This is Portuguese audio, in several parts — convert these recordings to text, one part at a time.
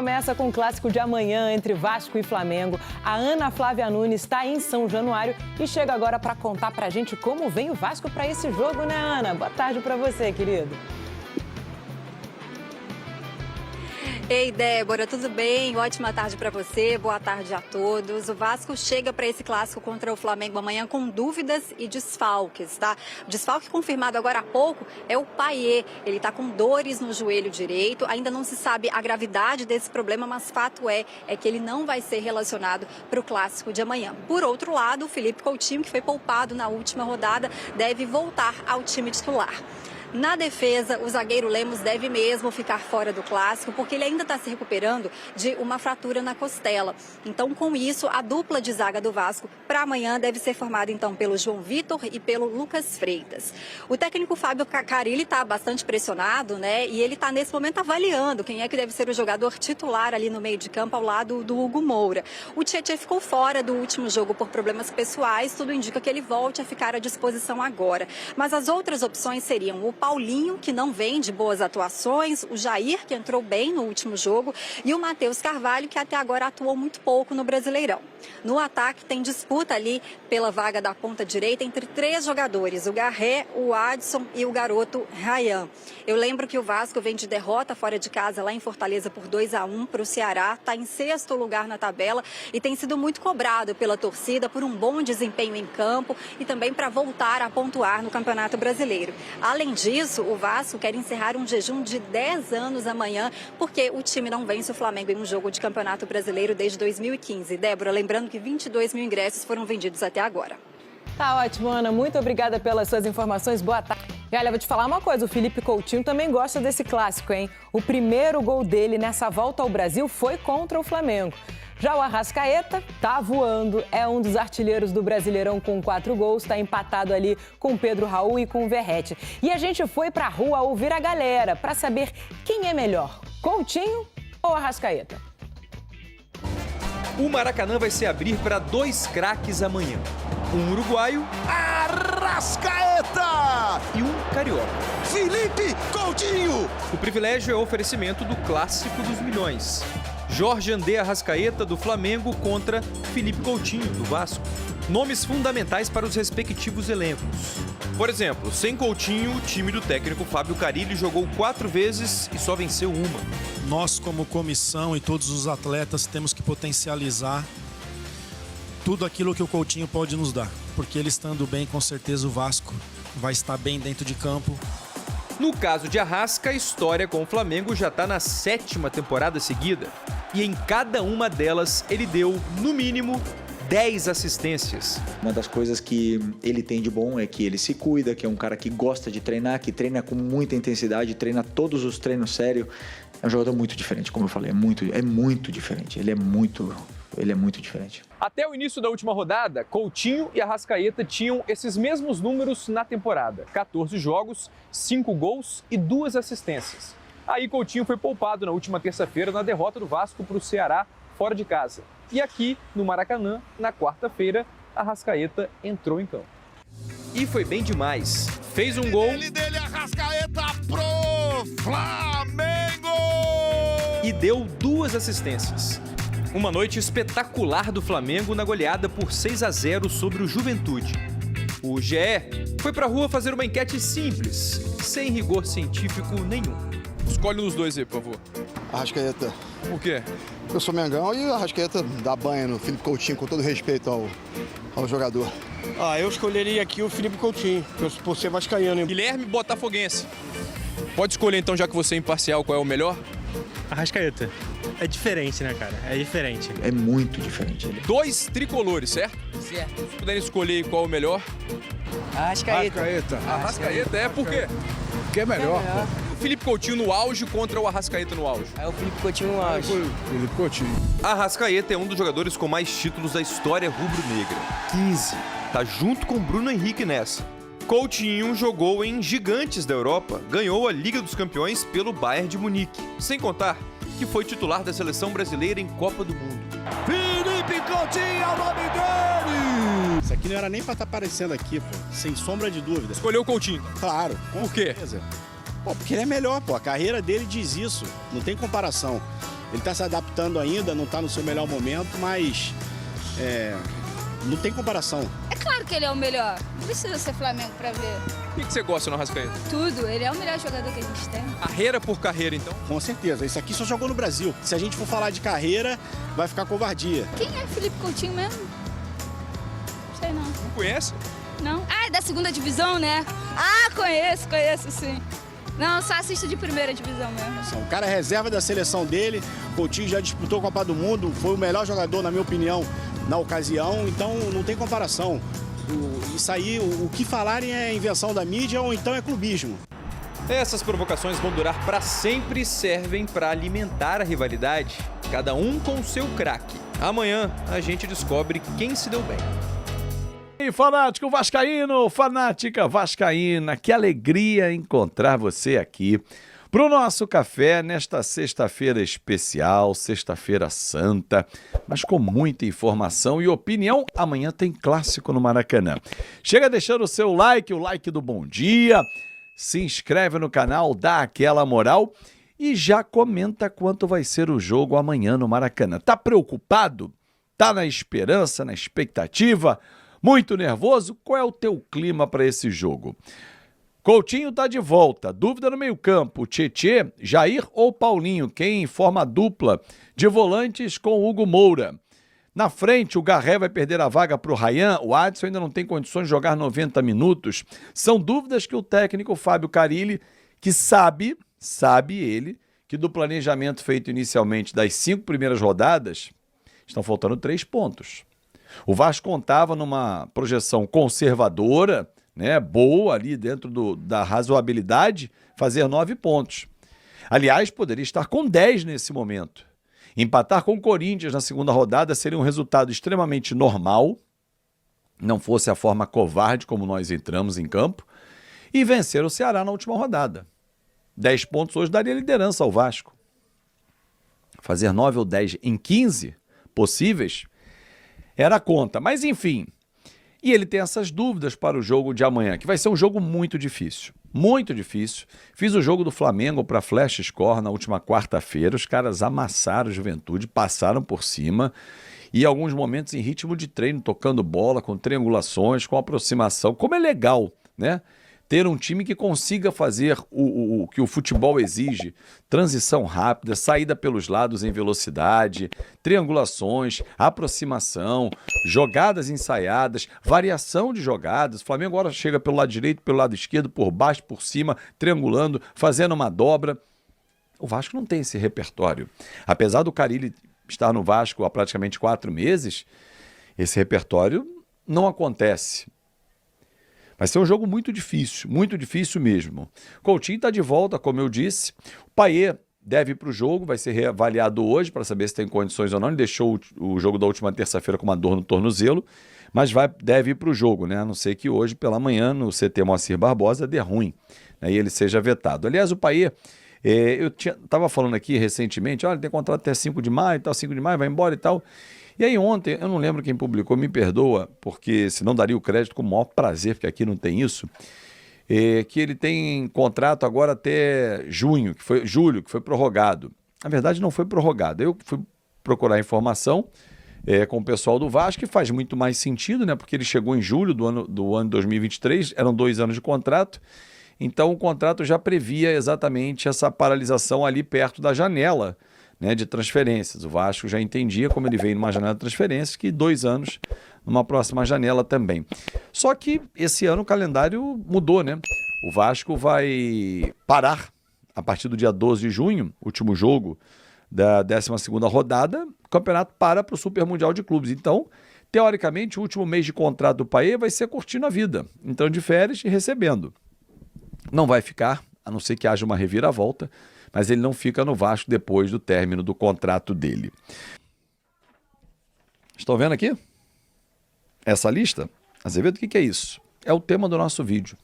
começa com o clássico de amanhã entre Vasco e Flamengo. A Ana Flávia Nunes está em São Januário e chega agora para contar pra gente como vem o Vasco para esse jogo, né, Ana? Boa tarde para você, querido. Ei, Débora, tudo bem? Ótima tarde para você, boa tarde a todos. O Vasco chega para esse clássico contra o Flamengo amanhã com dúvidas e desfalques, tá? O desfalque confirmado agora há pouco é o Payet. Ele está com dores no joelho direito, ainda não se sabe a gravidade desse problema, mas fato é que ele não vai ser relacionado para o clássico de amanhã. Por outro lado, o Felipe Coutinho, que foi poupado na última rodada, deve voltar ao time titular. Na defesa, o zagueiro Lemos deve mesmo ficar fora do clássico, porque ele ainda está se recuperando de uma fratura na costela. Então, com isso, a dupla de zaga do Vasco para amanhã deve ser formada, então, pelo João Vitor e pelo Lucas Freitas. O técnico Fábio Carille está bastante pressionado, né? E ele está, nesse momento, avaliando quem é que deve ser o jogador titular ali no meio de campo, ao lado do Hugo Moura. O Tietê ficou fora do último jogo por problemas pessoais, tudo indica que ele volte a ficar à disposição agora. Mas as outras opções seriam o Paulinho, que não vem de boas atuações, o Jair, que entrou bem no último jogo, e o Matheus Carvalho, que até agora atuou muito pouco no Brasileirão. No ataque, tem disputa ali pela vaga da ponta direita entre 3 jogadores, o Garré, o Adson e o garoto Ryan. Eu lembro que o Vasco vem de derrota fora de casa lá em Fortaleza por 2-1 para o Ceará, está em 6º lugar na tabela e tem sido muito cobrado pela torcida por um bom desempenho em campo e também para voltar a pontuar no Campeonato Brasileiro. Além disso, o Vasco quer encerrar um jejum de 10 anos amanhã, porque o time não vence o Flamengo em um jogo de Campeonato Brasileiro desde 2015. Débora, lembrando que 22 mil ingressos foram vendidos até agora. Tá ótimo, Ana. Muito obrigada pelas suas informações. Boa tarde. E olha, vou te falar uma coisa, o Felipe Coutinho também gosta desse clássico, hein? O primeiro gol dele nessa volta ao Brasil foi contra o Flamengo. Já o Arrascaeta tá voando, é um dos artilheiros do Brasileirão com 4 gols, tá empatado ali com o Pedro Raul e com o Verratti. E a gente foi pra rua ouvir a galera para saber quem é melhor, Coutinho ou Arrascaeta? O Maracanã vai se abrir para 2 craques amanhã. Um uruguaio, Arrascaeta! E um carioca, Felipe Coutinho! O privilégio é o oferecimento do clássico dos milhões. Jorge André Arrascaeta, do Flamengo, contra Felipe Coutinho, do Vasco. Nomes fundamentais para os respectivos elencos. Por exemplo, sem Coutinho, o time do técnico Fábio Carille jogou 4 vezes e só venceu uma. Nós, como comissão e todos os atletas, temos que potencializar tudo aquilo que o Coutinho pode nos dar. Porque ele estando bem, com certeza o Vasco vai estar bem dentro de campo. No caso de Arrasca, a história com o Flamengo já está na 7ª temporada seguida. E em cada uma delas, ele deu, no mínimo, 10 assistências. Uma das coisas que ele tem de bom é que ele se cuida, que é um cara que gosta de treinar, que treina com muita intensidade, treina todos os treinos sério. É um jogador muito diferente, como eu falei, é muito diferente. Ele é muito diferente. Até o início da última rodada, Coutinho e Arrascaeta tinham esses mesmos números na temporada. 14 jogos, 5 gols e 2 assistências. Aí Coutinho foi poupado na última terça-feira na derrota do Vasco para o Ceará fora de casa. E aqui, no Maracanã, na quarta-feira, Arrascaeta entrou em campo. E foi bem demais. Fez um gol. Dele, Arrascaeta pro Flamengo! E deu 2 assistências. Uma noite espetacular do Flamengo na goleada por 6-0 sobre o Juventude. O GE foi pra rua fazer uma enquete simples, sem rigor científico nenhum. Escolhe um dos dois aí, por favor. Arrascaeta. Por quê? Eu sou Mengão e o Arrascaeta dá banho no Felipe Coutinho, com todo respeito ao jogador. Eu escolheria aqui o Felipe Coutinho, por ser vascaíno. Guilherme Botafoguense. Pode escolher então, já que você é imparcial, qual é o melhor? Arrascaeta. É diferente, né, cara? É diferente. É muito diferente. 2 tricolores, certo? Certo. Se puderem escolher qual é o melhor. Arrascaeta. Arrascaeta é por quê? Que é melhor. O Felipe Coutinho no auge contra o Arrascaeta no auge. É o Felipe Coutinho no auge. Felipe Coutinho. Arrascaeta é um dos jogadores com mais títulos da história rubro-negra. 15. Tá junto com Bruno Henrique nessa. Coutinho jogou em gigantes da Europa, ganhou a Liga dos Campeões pelo Bayern de Munique. Sem contar que foi titular da seleção brasileira em Copa do Mundo. Felipe Coutinho é o nome dele! Isso aqui não era nem pra estar aparecendo aqui, pô. Sem sombra de dúvida. Escolheu o Coutinho. Claro. Por quê? Pô, porque ele é melhor, pô. A carreira dele diz isso. Não tem comparação. Ele está se adaptando ainda, não está no seu melhor momento, mas não tem comparação. É claro que ele é o melhor. Não precisa ser Flamengo para ver. O que você gosta no Arrascaeta? Tudo. Ele é o melhor jogador que a gente tem. Carreira por carreira, então? Com certeza. Isso aqui só jogou no Brasil. Se a gente for falar de carreira, vai ficar covardia. Quem é Felipe Coutinho mesmo? Sei não. Não conhece? Não? Ah, é da segunda divisão, né? Ah, conheço sim. Não, só assisto de primeira divisão mesmo. O cara é reserva da seleção dele, Coutinho já disputou a Copa do Mundo, foi o melhor jogador, na minha opinião, na ocasião, então não tem comparação. Isso aí, o que falarem é invenção da mídia ou então é clubismo. Essas provocações vão durar para sempre e servem para alimentar a rivalidade, cada um com o seu craque. Amanhã a gente descobre quem se deu bem. E fanático vascaíno, fanática vascaína, que alegria encontrar você aqui para o nosso café nesta sexta-feira especial, sexta-feira santa, mas com muita informação e opinião. Amanhã tem clássico no Maracanã. Chega deixando o seu like, o like do bom dia, se inscreve no canal, dá aquela moral e já comenta quanto vai ser o jogo amanhã no Maracanã. Tá preocupado? Tá na esperança, na expectativa? Muito nervoso? Qual é o teu clima para esse jogo? Coutinho está de volta. Dúvida no meio-campo. Tietê, Jair ou Paulinho? Quem forma a dupla de volantes com Hugo Moura? Na frente, o Garré vai perder a vaga para o Ryan. O Adson ainda não tem condições de jogar 90 minutos. São dúvidas que o técnico Fábio Carille, que sabe ele, que do planejamento feito inicialmente das 5 primeiras rodadas, estão faltando 3 pontos. O Vasco contava numa projeção conservadora, né, boa ali dentro da razoabilidade, fazer 9 pontos. Aliás, poderia estar com 10 nesse momento. Empatar com o Corinthians na segunda rodada seria um resultado extremamente normal, não fosse a forma covarde como nós entramos em campo, e vencer o Ceará na última rodada. 10 pontos hoje daria liderança ao Vasco. Fazer 9 ou 10 em 15 possíveis era a conta, mas enfim. E ele tem essas dúvidas para o jogo de amanhã, que vai ser um jogo muito difícil. Muito difícil. Fiz o jogo do Flamengo para Flash Score na última quarta-feira. Os caras amassaram a Juventude, passaram por cima. E alguns momentos em ritmo de treino, tocando bola, com triangulações, com aproximação. Como é legal, né? Ter um time que consiga fazer o que o futebol exige, transição rápida, saída pelos lados em velocidade, triangulações, aproximação, jogadas ensaiadas, variação de jogadas. O Flamengo agora chega pelo lado direito, pelo lado esquerdo, por baixo, por cima, triangulando, fazendo uma dobra. O Vasco não tem esse repertório. Apesar do Carille estar no Vasco há praticamente 4 meses, esse repertório não acontece. Vai ser um jogo muito difícil mesmo. Coutinho está de volta, como eu disse. O Payet deve ir para o jogo, vai ser reavaliado hoje para saber se tem condições ou não. Ele deixou o jogo da última terça-feira com uma dor no tornozelo, mas deve ir para o jogo, né? A não ser que hoje, pela manhã, no CT Moacir Barbosa, dê ruim, né? E ele seja vetado. Aliás, o Payet, eu estava falando aqui recentemente, olha, ele tem contrato até 5 de maio, tal, 5 de maio, vai embora e tal. E aí ontem, eu não lembro quem publicou, me perdoa, porque senão daria o crédito com o maior prazer, porque aqui não tem isso, que ele tem contrato agora até julho, que foi prorrogado. Na verdade, não foi prorrogado. Eu fui procurar informação com o pessoal do Vasco, que faz muito mais sentido, né? Porque ele chegou em julho do ano 2023, eram 2 anos de contrato, então o contrato já previa exatamente essa paralisação ali perto da janela, né, de transferências. O Vasco já entendia, como ele veio numa janela de transferências, que 2 anos numa próxima janela também. Só que esse ano o calendário mudou, né? O Vasco vai parar a partir do dia 12 de junho, último jogo da 12ª rodada, o campeonato para o Super Mundial de Clubes. Então, teoricamente, o último mês de contrato do Payet vai ser curtindo a vida, entrando de férias e recebendo. Não vai ficar, a não ser que haja uma reviravolta, mas ele não fica no Vasco depois do término do contrato dele. Estão vendo aqui? Essa lista? Azevedo, o que é isso? É o tema do nosso vídeo.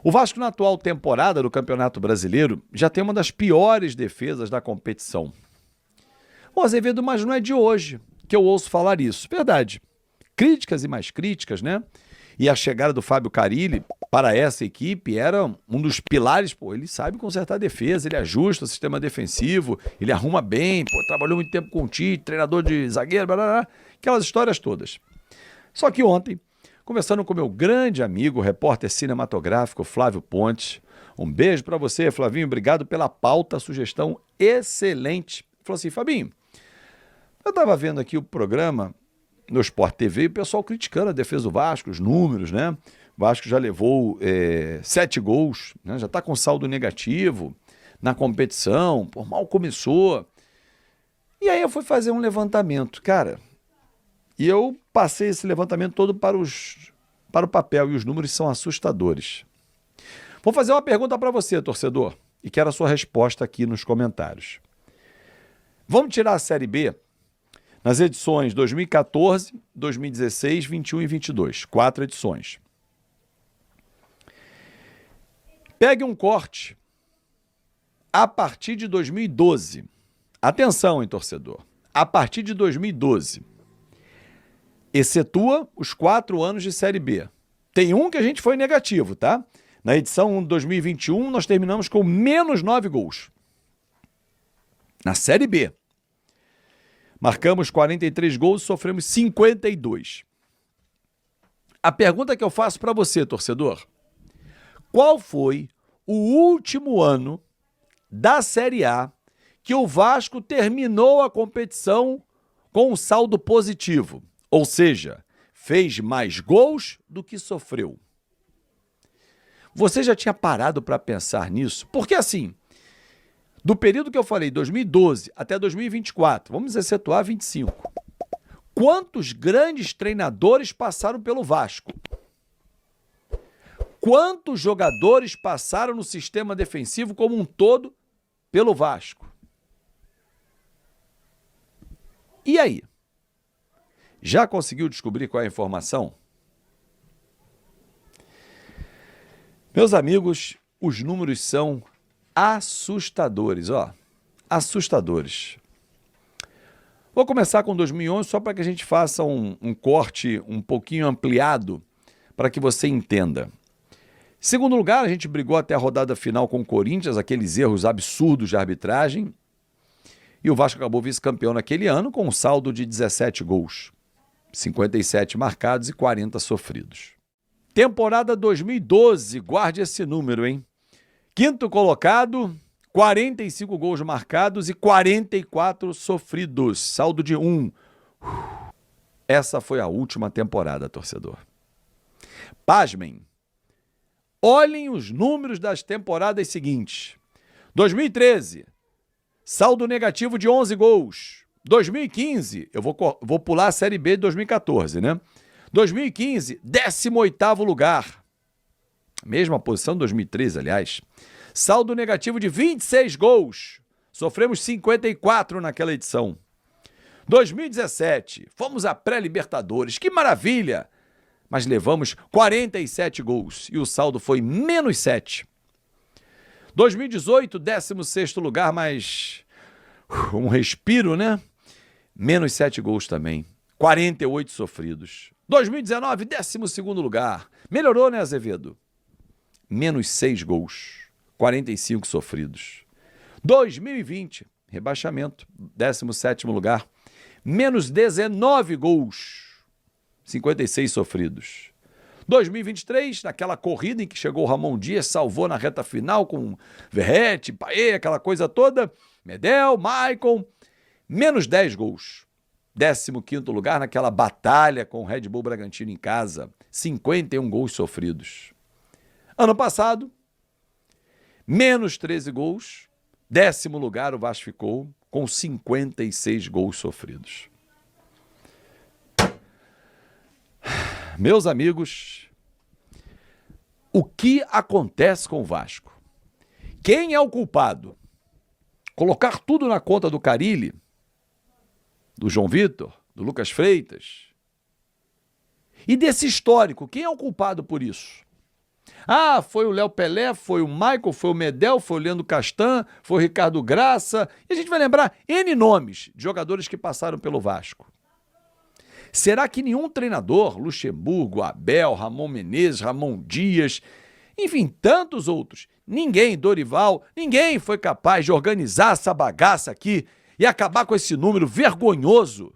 O Vasco, na atual temporada do Campeonato Brasileiro, já tem uma das piores defesas da competição. Bom, Azevedo, mas não é de hoje que eu ouço falar isso. Verdade. Críticas e mais críticas, né? E a chegada do Fábio Carille para essa equipe, era um dos pilares. Pô, ele sabe consertar a defesa, ele ajusta o sistema defensivo, ele arruma bem, pô, trabalhou muito tempo com o Tite, treinador de zagueiro, blá, blá, blá, aquelas histórias todas. Só que ontem, conversando com meu grande amigo, repórter cinematográfico Flávio Pontes, um beijo para você, Flavinho, obrigado pela pauta, sugestão excelente. Ele falou assim, Fabinho, eu estava vendo aqui o programa no Sport TV e o pessoal criticando a defesa do Vasco, os números, né? O Vasco já levou 7 gols, né? Já está com saldo negativo na competição, por mal começou. E aí eu fui fazer um levantamento, cara, e eu passei esse levantamento todo para o papel e os números são assustadores. Vou fazer uma pergunta para você, torcedor, e quero a sua resposta aqui nos comentários. Vamos tirar a Série B nas edições 2014, 2016, 21 e 22. 4 edições. Pegue um corte a partir de 2012. Atenção, hein, torcedor. A partir de 2012. Excetua os 4 anos de Série B. Tem um que a gente foi negativo, tá? Na edição 2021, nós terminamos com menos 9 gols. Na Série B. Marcamos 43 gols e sofremos 52. A pergunta que eu faço para você, torcedor. Qual foi o último ano da Série A que o Vasco terminou a competição com um saldo positivo? Ou seja, fez mais gols do que sofreu. Você já tinha parado para pensar nisso? Porque assim, do período que eu falei, 2012 até 2024, vamos excetuar 25, quantos grandes treinadores passaram pelo Vasco? Quantos jogadores passaram no sistema defensivo como um todo pelo Vasco? E aí? Já conseguiu descobrir qual é a informação? Meus amigos, os números são assustadores, ó. Assustadores. Vou começar com 2011 só para que a gente faça um corte um pouquinho ampliado para que você entenda. Segundo lugar, a gente brigou até a rodada final com o Corinthians, aqueles erros absurdos de arbitragem. E o Vasco acabou vice-campeão naquele ano com um saldo de 17 gols. 57 marcados e 40 sofridos. Temporada 2012, guarde esse número, hein? Quinto colocado, 45 gols marcados e 44 sofridos. Saldo de 1. Essa foi a última temporada, torcedor. Pasmem. Olhem os números das temporadas seguintes. 2013, saldo negativo de 11 gols. 2015, eu vou pular a Série B de 2014, né? 2015, 18º lugar. Mesma posição de 2013, aliás. Saldo negativo de 26 gols. Sofremos 54 naquela edição. 2017, fomos à pré-Libertadores. Que maravilha! Mas levamos 47 gols e o saldo foi menos 7. 2018, 16º lugar, mas um respiro, né? Menos 7 gols também. 48 sofridos. 2019, 12º lugar. Melhorou, né, Azevedo? Menos 6 gols. 45 sofridos. 2020, rebaixamento. 17º lugar. Menos 19 gols. 56 sofridos. 2023, naquela corrida em que chegou o Ramon Dias, salvou na reta final com Verrete, Paê, aquela coisa toda. Medel, Maicon, menos 10 gols. 15º lugar naquela batalha com o Red Bull Bragantino em casa. 51 gols sofridos. Ano passado, menos 13 gols. 10º lugar o Vasco ficou com 56 gols sofridos. Meus amigos, o que acontece com o Vasco? Quem é o culpado? Colocar tudo na conta do Carille, do João Vitor, do Lucas Freitas? E desse histórico, quem é o culpado por isso? Ah, foi o Léo Pelé, foi o Michael, foi o Medel, foi o Leandro Castan, foi o Ricardo Graça. E a gente vai lembrar N nomes de jogadores que passaram pelo Vasco. Será que nenhum treinador, Luxemburgo, Abel, Ramon Menezes, Ramon Dias, enfim, tantos outros. Ninguém, Dorival, ninguém foi capaz de organizar essa bagaça aqui e acabar com esse número vergonhoso.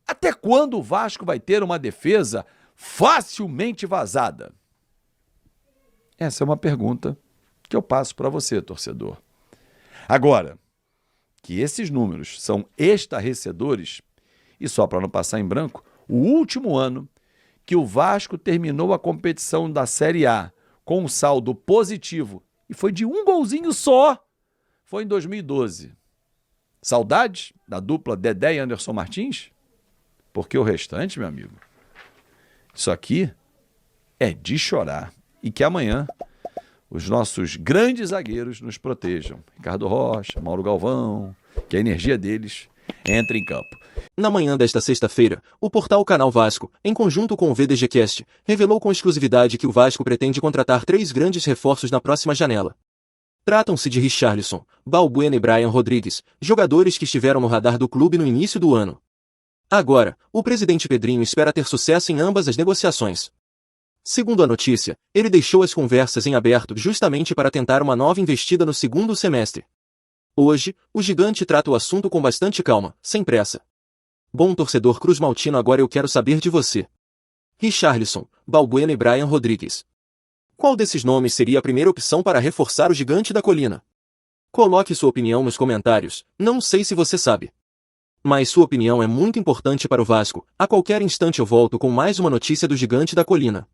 Até quando o Vasco vai ter uma defesa facilmente vazada? Essa é uma pergunta que eu passo para você, torcedor. Agora, que esses números são estarrecedores, e só para não passar em branco, o último ano que o Vasco terminou a competição da Série A com um saldo positivo, e foi de um golzinho só, foi em 2012. Saudades da dupla Dedé e Anderson Martins? Porque o restante, meu amigo, isso aqui é de chorar. E que amanhã os nossos grandes zagueiros nos protejam. Ricardo Rocha, Mauro Galvão, que a energia deles entre em campo. Na manhã desta sexta-feira, o portal Canal Vasco, em conjunto com o VDGcast, revelou com exclusividade que o Vasco pretende contratar 3 grandes reforços na próxima janela. Tratam-se de Richarlison, Balbuena e Brian Rodrigues, jogadores que estiveram no radar do clube no início do ano. Agora, o presidente Pedrinho espera ter sucesso em ambas as negociações. Segundo a notícia, ele deixou as conversas em aberto justamente para tentar uma nova investida no segundo semestre. Hoje, o gigante trata o assunto com bastante calma, sem pressa. Bom torcedor cruzmaltino, agora eu quero saber de você. Richarlison, Balbuena e Brian Rodrigues. Qual desses nomes seria a primeira opção para reforçar o gigante da colina? Coloque sua opinião nos comentários, não sei se você sabe. Mas sua opinião é muito importante para o Vasco. A qualquer instante eu volto com mais uma notícia do gigante da colina.